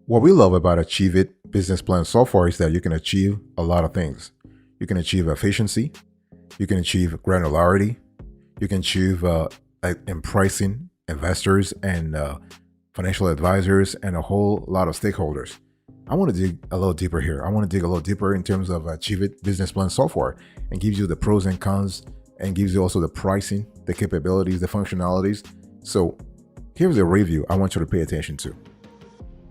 What we love about AchieveIt business plan software is that you can achieve a lot of things. You can achieve efficiency, you can achieve granularity, you can achieve in pricing investors and financial advisors and a whole lot of stakeholders. I want to dig a little deeper here. I want to dig a little deeper in terms of AchieveIt business plan software and gives you the pros and cons and gives you also the pricing, the capabilities, the functionalities. So here's a review I want you to pay attention to.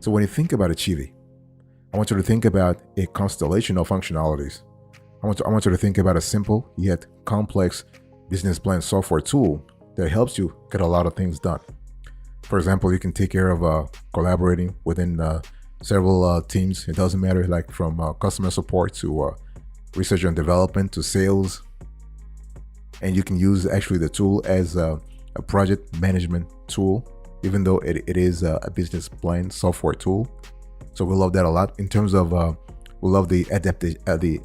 So when you think about AchieveIt, I want you to think about a constellation of functionalities. I want you to think about a simple yet complex business plan software tool that helps you get a lot of things done. For example, you can take care of collaborating within several teams. It doesn't matter, like from customer support to research and development to sales. And you can use actually the tool as a project management tool, even though it is a business plan software tool. So we love that a lot. In terms of, we love the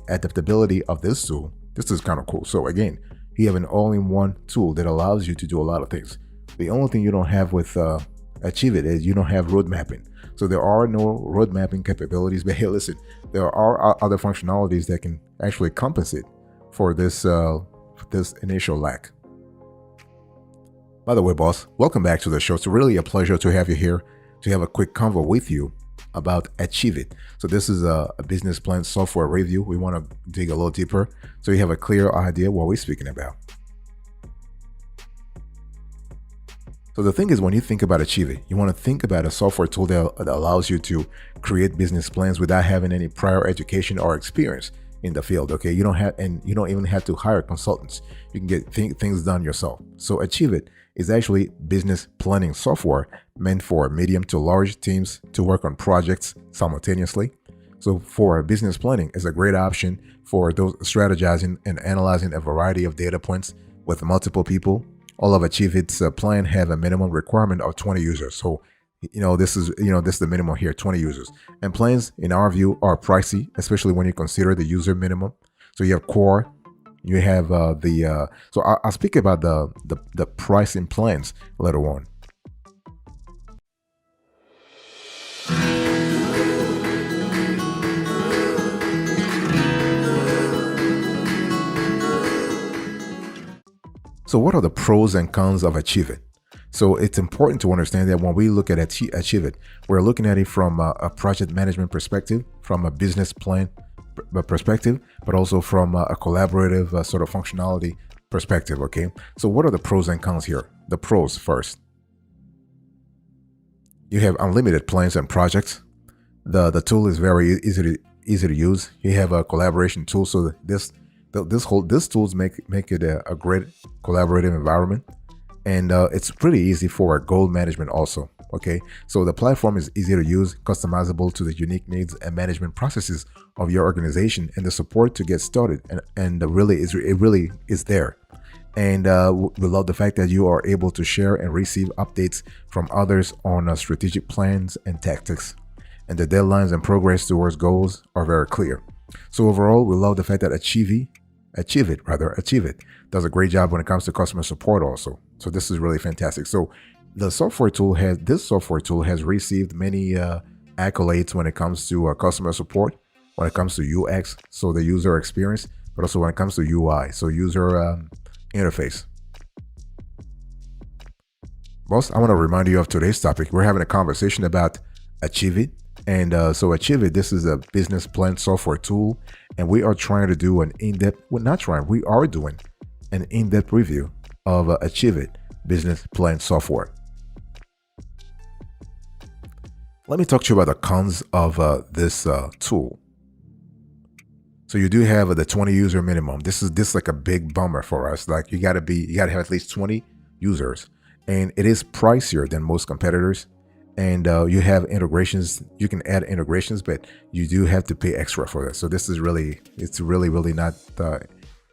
adaptability of this tool. This is kind of cool. So again, you have an all-in-one tool that allows you to do a lot of things. The only thing you don't have with AchieveIt is you don't have road mapping. So there are no road mapping capabilities, but hey, listen, there are other functionalities that can actually compensate for this initial lack. By the way, boss, welcome back to the show. It's really a pleasure to have you here to have a quick convo with you about AchieveIt. So this is a business plan software review. We want to dig a little deeper so you have a clear idea what we're speaking about. So the thing is, when you think about AchieveIt, you want to think about a software tool that allows you to create business plans without having any prior education or experience in the field. Okay, you don't even have to hire consultants. You can get things done yourself. So AchieveIt is actually business planning software meant for medium to large teams to work on projects simultaneously. So for business planning, it's a great option for those strategizing and analyzing a variety of data points with multiple people. All of AchieveIt's plan have a minimum requirement of 20 users. So, this is the minimum here, 20 users. And plans, in our view, are pricey, especially when you consider the user minimum. So you have core, you have so I'll speak about the pricing plans later on. So what are the pros and cons of AchieveIt? So it's important to understand that when we look at AchieveIt, we're looking at it from a project management perspective, from a business plan perspective, but also from a collaborative sort of functionality perspective, okay? So what are the pros and cons here? The pros first. You have unlimited plans and projects. The tool is very easy to use. You have a collaboration tool, so this tools make it a great collaborative environment, and it's pretty easy for goal management also. Okay, so the platform is easy to use, customizable to the unique needs and management processes of your organization, and the support to get started and it really is there. And we love the fact that you are able to share and receive updates from others on strategic plans and tactics, and the deadlines and progress towards goals are very clear. So overall, we love the fact that AchieveIt does a great job when it comes to customer support also. So this is really fantastic. So this software tool has received many accolades when it comes to customer support, when it comes to UX, so the user experience, but also when it comes to UI, so user interface. Boss, I want to remind you of today's topic. We're having a conversation about AchieveIt. And so AchieveIt, this is a business plan software tool, and we are trying to do we are doing an in-depth review of AchieveIt business plan software. Let me talk to you about the cons of this tool. So you do have the 20 user minimum. This is like a big bummer for us. Like you gotta have at least 20 users, and it is pricier than most competitors. And you have integrations. You can add integrations, but you do have to pay extra for that. So this is really not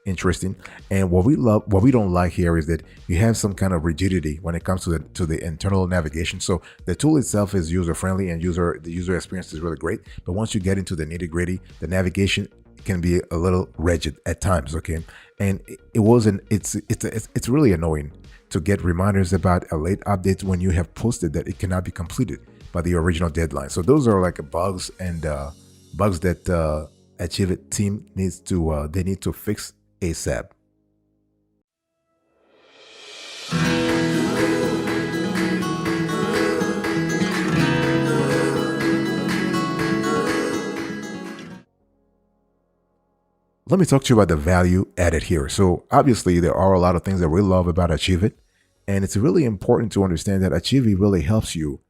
interesting. And what we don't like here is that you have some kind of rigidity when it comes to the internal navigation. So the tool itself is user friendly and the user experience is really great. But once you get into the nitty gritty, the navigation can be a little rigid at times. Okay, and it's really annoying to get reminders about a late update when you have posted that it cannot be completed by the original deadline. So those are like bugs and bugs that AchieveIt team needs to they need to fix ASAP. Let me talk to you about the value added here. So obviously there are a lot of things that we love about AchieveIt, and it's really important to understand that AchieveIt really helps you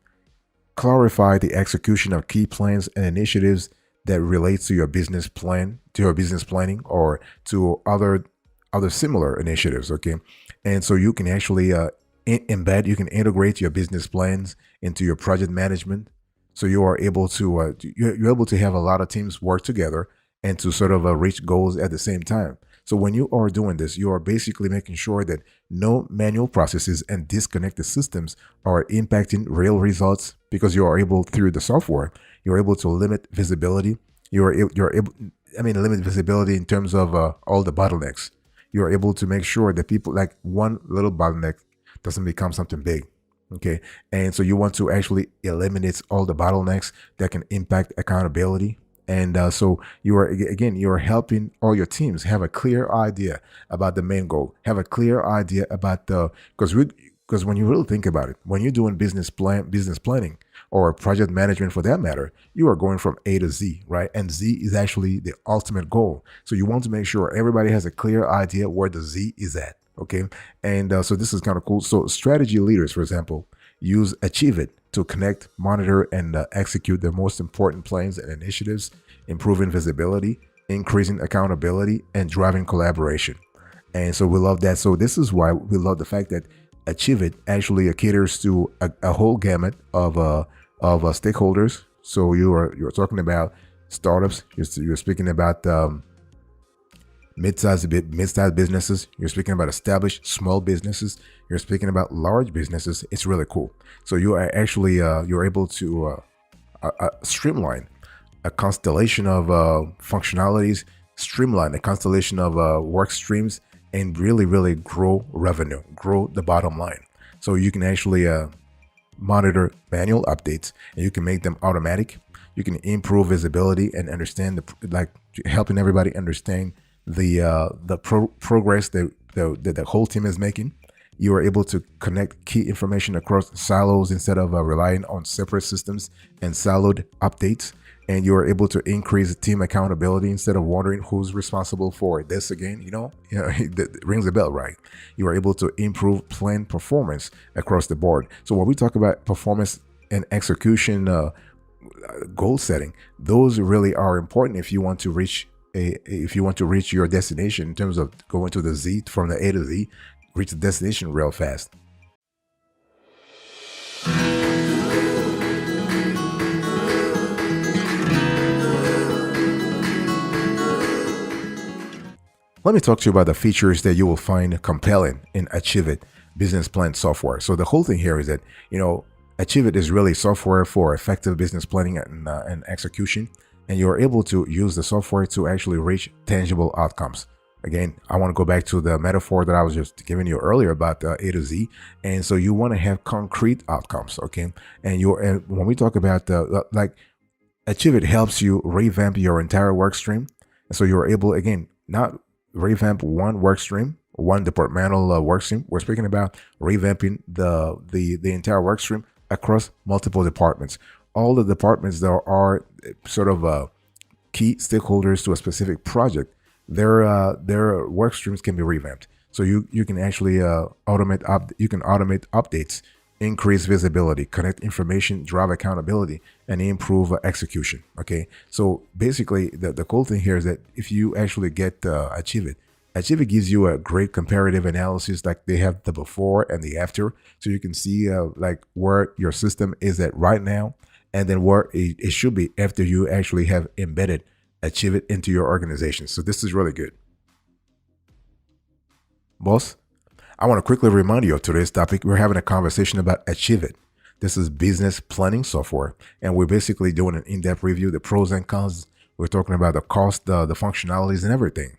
clarify the execution of key plans and initiatives that relates to your business plan, to your business planning, or to other similar initiatives. Okay, and so you can actually embed, you can integrate your business plans into your project management, so you are able to you're able to have a lot of teams work together and to sort of reach goals at the same time. So when you are doing this, you are basically making sure that no manual processes and disconnected systems are impacting real results, because you are able, through the software, you're able to limit visibility. You're able, limit visibility in terms of all the bottlenecks. You're able to make sure that people, like, one little bottleneck doesn't become something big. Okay. And so you want to actually eliminate all the bottlenecks that can impact accountability. And so you're helping all your teams have a clear idea about the main goal, have a clear idea about because when you really think about it, when you're doing business planning, or project management for that matter, you are going from A to Z, right? And Z is actually the ultimate goal. So you want to make sure everybody has a clear idea where the Z is at. Okay. And so this is kind of cool. So strategy leaders, for example, use AchieveIt to connect, monitor, and execute their most important plans and initiatives, improving visibility, increasing accountability, and driving collaboration. And so we love that. So this is why we love the fact that AchieveIt actually caters to a whole gamut of stakeholders. So you're talking about startups. You're speaking about mid-sized businesses. You're speaking about established small businesses. You're speaking about large businesses. It's really cool. So you are actually you're able to streamline a constellation of functionalities, streamline a constellation of work streams, and really grow revenue, grow the bottom line. So you can actually monitor manual updates, and you can make them automatic. You can improve visibility and understand helping everybody understand the progress that the whole team is making. You are able to connect key information across silos instead of relying on separate systems and siloed updates. And you are able to increase team accountability instead of wondering who's responsible for this again. It rings a bell, right? You are able to improve plan performance across the board. So when we talk about performance and execution, goal setting, those really are important if you want to reach your destination in terms of going to the Z, from the A to Z, reach the destination real fast. Let me talk to you about the features that you will find compelling in AchieveIt business plan software. So the whole thing here is that, AchieveIt is really software for effective business planning and execution, and you're able to use the software to actually reach tangible outcomes. Again, I want to go back to the metaphor that I was just giving you earlier about A to Z. And so you want to have concrete outcomes, okay? And when we talk about AchieveIt helps you revamp your entire work stream. And so you're able, again, not revamp one work stream, one departmental work stream. We're speaking about revamping the entire work stream across multiple departments. All the departments that are sort of key stakeholders to a specific project, their work streams can be revamped. So you can actually automate updates, increase visibility, connect information, drive accountability, and improve execution. Okay, so basically the cool thing here is that if you actually get AchieveIt gives you a great comparative analysis, like they have the before and the after, so you can see where your system is at right now, and then where it should be after you actually have embedded AchieveIt into your organization. So this is really good. Boss, I want to quickly remind you of today's topic. We're having a conversation about AchieveIt. This is business planning software, and we're basically doing an in-depth review, the pros and cons. We're talking about the cost, the functionalities, and everything.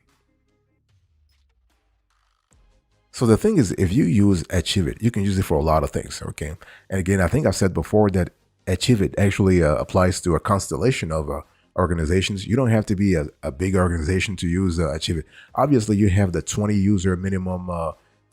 So the thing is, if you use AchieveIt, you can use it for a lot of things, okay? And again, I think I've said before that AchieveIt actually applies to a constellation of organizations. You don't have to be a big organization to use AchieveIt. Obviously, you have the 20 user minimum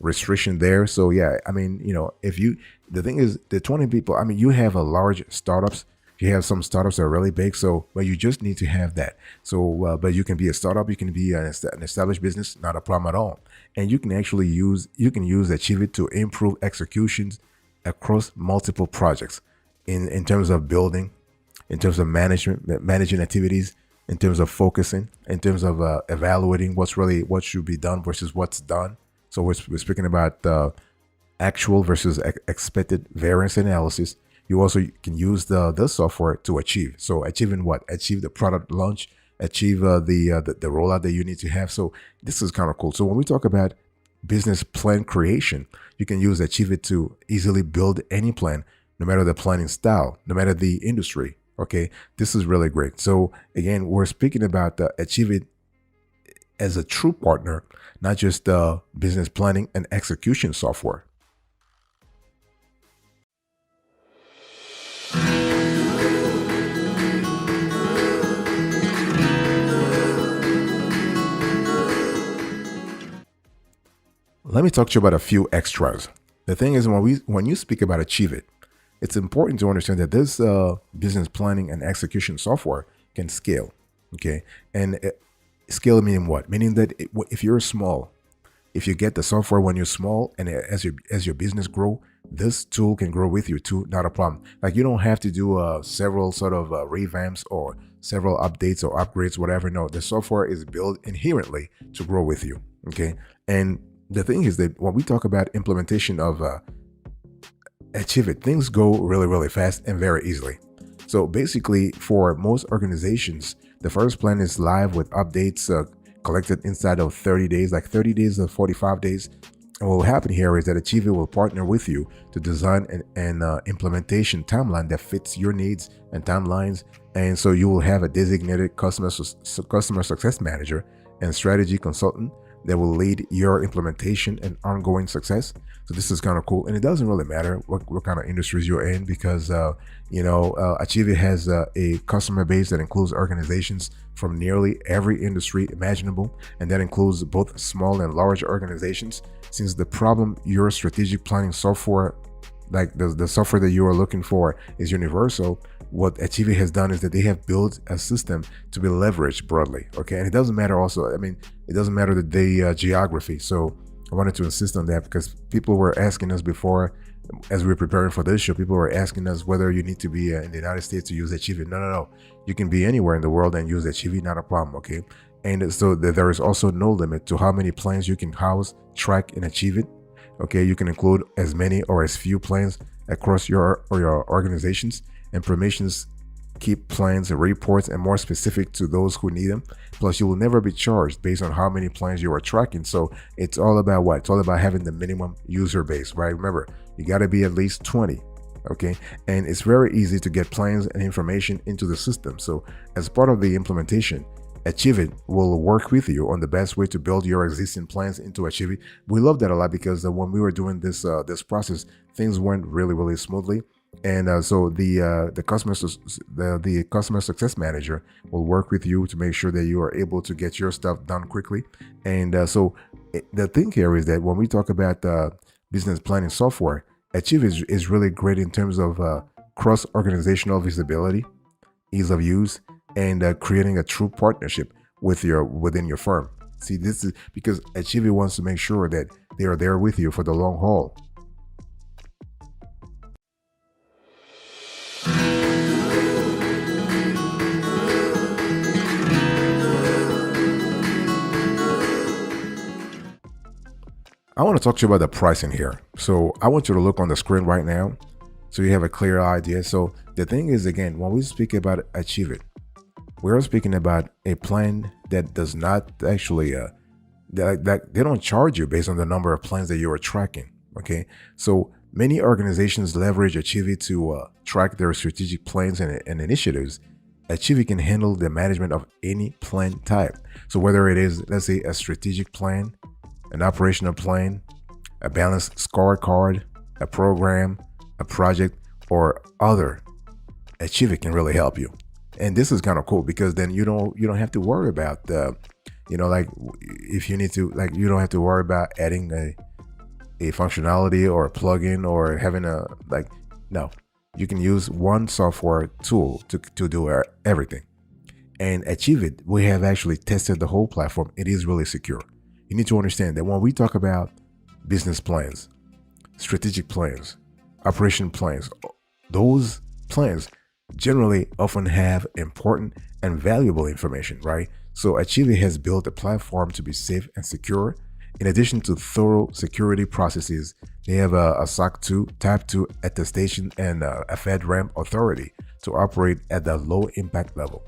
restriction there. So yeah, I mean, if you, the thing is, the 20 people, I mean, you have a large startups. You have some startups that are really big, so but you just need to have that. So, but you can be a startup, you can be an established business, not a problem at all. And you can actually use AchieveIt to improve executions across multiple projects in terms of building, in terms of managing activities, in terms of focusing, in terms of evaluating what should be done versus what's done. So we're speaking about actual versus expected variance analysis. You also can use the software to achieve. So achieving what? Achieve the product launch, achieve the rollout that you need to have. So this is kind of cool. So when we talk about business plan creation, you can use AchieveIt to easily build any plan, no matter the planning style, no matter the industry. Okay, this is really great. So again, we're speaking about AchieveIt as a true partner, not just business planning and execution software. Let me talk to you about a few extras. The thing is, when you speak about AchieveIt, it's important to understand that this business planning and execution software can scale. Okay, and scale meaning what? Meaning that if you're small, if you get the software when you're small, and as your business grow, this tool can grow with you too. Not a problem. Like you don't have to do several sort of revamps or several updates or upgrades, whatever. No, the software is built inherently to grow with you. Okay, and the thing is that when we talk about implementation of AchieveIt, things go really, really fast and very easily. So basically, for most organizations, the first plan is live with updates collected inside of 30 days, like 30 days or 45 days. And what will happen here is that AchieveIt will partner with you to design an implementation timeline that fits your needs and timelines. And so you will have a designated customer success manager and strategy consultant that will lead your implementation and ongoing success. So this is kind of cool. And it doesn't really matter what kind of industries you're in, because, AchieveIt has a customer base that includes organizations from nearly every industry imaginable. And that includes both small and large organizations. Since the problem your strategic planning software, like the software that you are looking for, is universal, what AchieveIt has done is that they have built a system to be leveraged broadly. Okay, and it doesn't matter also, I mean, it doesn't matter the geography. So I wanted to insist on that, because people were asking us before, as we were preparing for this show, people were asking us whether you need to be in the United States to use AchieveIt. No. You can be anywhere in the world and use AchieveIt, not a problem, okay? And so there is also no limit to how many plans you can house, track, and AchieveIt. Okay, you can include as many or as few plans across your organizations, and permissions keep plans and reports and more specific to those who need them. Plus, you will never be charged based on how many plans you are tracking. So it's all about what? It's all about having the minimum user base, right? Remember, you got to be at least 20. Okay, and it's very easy to get plans and information into the system. So as part of the implementation, AchieveIt will work with you on the best way to build your existing plans into AchieveIt. We love that a lot, because when we were doing this process, things went really, really smoothly. And so the customer success manager will work with you to make sure that you are able to get your stuff done quickly. And so the thing here is that when we talk about business planning software, AchieveIt is really great in terms of cross-organizational visibility, ease of use, and creating a true partnership within your firm. See, this is because AchieveIt wants to make sure that they are there with you for the long haul. I want to talk to you about the pricing here. So I want you to look on the screen right now so you have a clear idea. So the thing is, again, when we speak about AchieveIt, we're speaking about a plan that does not actually, that they don't charge you based on the number of plans that you are tracking. Okay, so many organizations leverage AchieveIt to track their strategic plans and initiatives. AchieveIt can handle the management of any plan type. So whether it is, let's say, a strategic plan, an operational plan, a balanced scorecard, a program, a project, or other AchieveIt can really help you. And this is kind of cool because then you don't have to worry about like if you need to, like, you don't have to worry about adding a functionality or a plugin or having a, like, no, you can use one software tool to do everything. And AchieveIt, we have actually tested the whole platform. It is really secure. You need to understand that when we talk about business plans, strategic plans, operation plans, those plans generally often have important and valuable information, right? So AchieveIt has built a platform to be safe and secure. In addition to thorough security processes, they have a SOC 2, Type 2 attestation, and a FedRAMP authority to operate at the low impact level.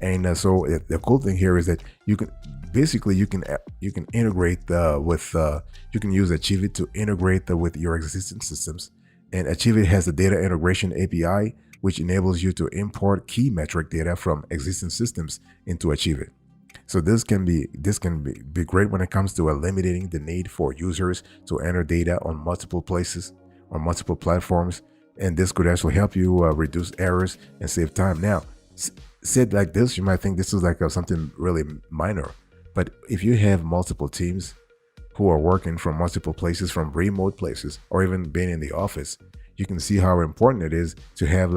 And so the cool thing here is that you can integrate you can use AchieveIt to integrate with your existing systems. And AchieveIt has the data integration API, which enables you to import key metric data from existing systems into AchieveIt. So this can be great when it comes to eliminating the need for users to enter data on multiple places or multiple platforms. And this could actually help you reduce errors and save time. Now, said like this, you might think this is like something really minor, but if you have multiple teams who are working from multiple places, from remote places, or even being in the office, you can see how important it is to have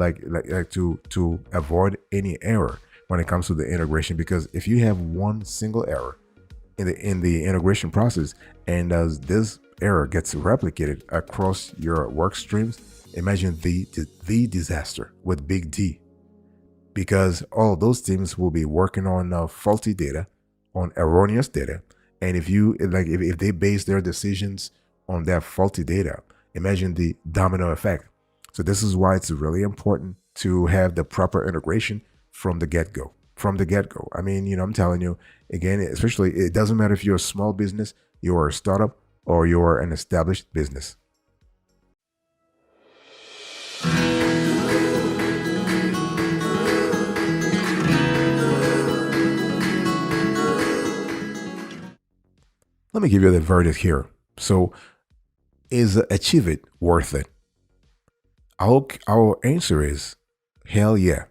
to avoid any error when it comes to the integration. Because if you have one single error in the integration process, and as this error gets replicated across your work streams, imagine the disaster with big D. Because all those teams will be working on faulty data, on erroneous data. And if they base their decisions on that faulty data, imagine the domino effect. So this is why it's really important to have the proper integration from the get-go. I mean, I'm telling you, again, especially, it doesn't matter if you're a small business, you're a startup, or you're an established business. Let me give you the verdict here. So, is AchieveIt worth it? Our answer is hell yeah.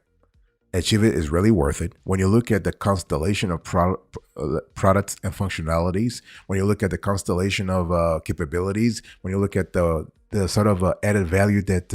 AchieveIt is really worth it. When you look at the constellation of products and functionalities, when you look at the constellation of capabilities, when you look at the sort of added value that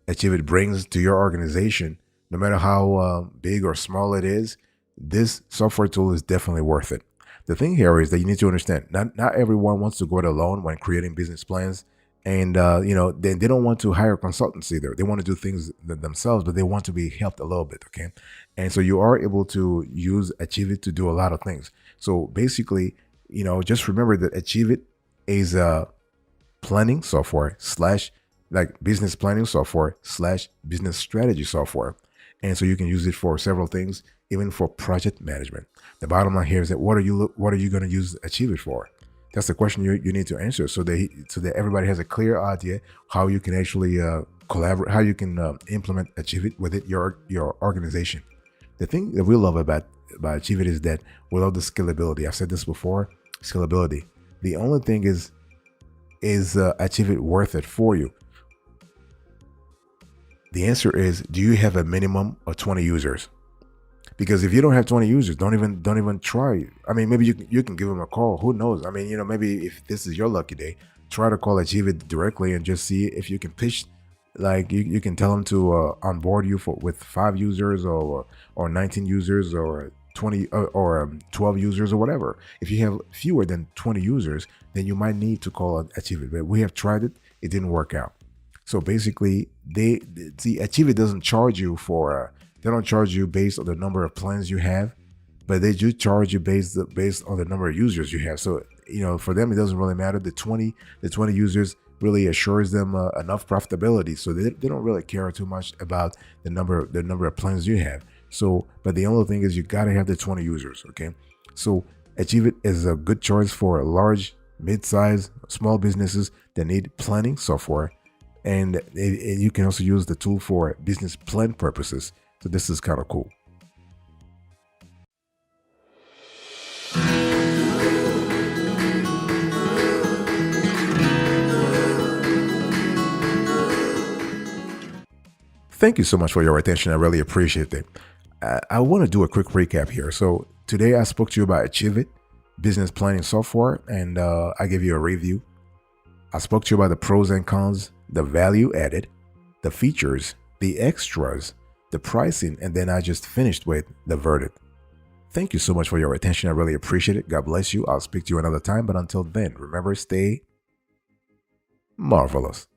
AchieveIt brings to your organization, no matter how big or small it is, this software tool is definitely worth it. The thing here is that you need to understand, not everyone wants to go it alone when creating business plans. And, they don't want to hire consultants either. They want to do things themselves, but they want to be helped a little bit, okay? And so you are able to use AchieveIt to do a lot of things. So basically, just remember that AchieveIt is a planning software / business planning software / business strategy software. And so you can use it for several things, even for project management. The bottom line here is that what are you going to use AchieveIt for? That's the question you need to answer, so that everybody has a clear idea how you can actually collaborate, how you can implement AchieveIt within your organization. The thing that we love about AchieveIt is that we love the scalability. I've said this before, scalability. The only thing is AchieveIt worth it for you? The answer is, do you have a minimum of 20 users? Because if you don't have 20 users, don't even try. I mean, maybe you can give them a call. Who knows? I mean, maybe if this is your lucky day, try to call AchieveIt directly and just see if you can pitch. Like you can tell them to onboard you with 5 users or 19 users or 20 or 12 users or whatever. If you have fewer than 20 users, then you might need to call AchieveIt. But we have tried it; it didn't work out. So basically, AchieveIt doesn't charge you for. They don't charge you based on the number of plans you have, but they do charge you based on the number of users you have. So, for them, it doesn't really matter. The 20 users really assures them enough profitability. So they don't really care too much about the number of plans you have. So, but the only thing is you got to have the 20 users. Okay. So AchieveIt is a good choice for large, mid-size, small businesses that need planning software. And you can also use the tool for business plan purposes. So this is kind of cool. Thank you so much for your attention. I really appreciate it. I want to do a quick recap here. So today I spoke to you about AchieveIt, business planning software, and I gave you a review. I spoke to you about the pros and cons, the value added, the features, the extras, the pricing, and then I just finished with the verdict. Thank you so much for your attention. I really appreciate it. God bless you. I'll speak to you another time. But until then, remember, stay marvelous.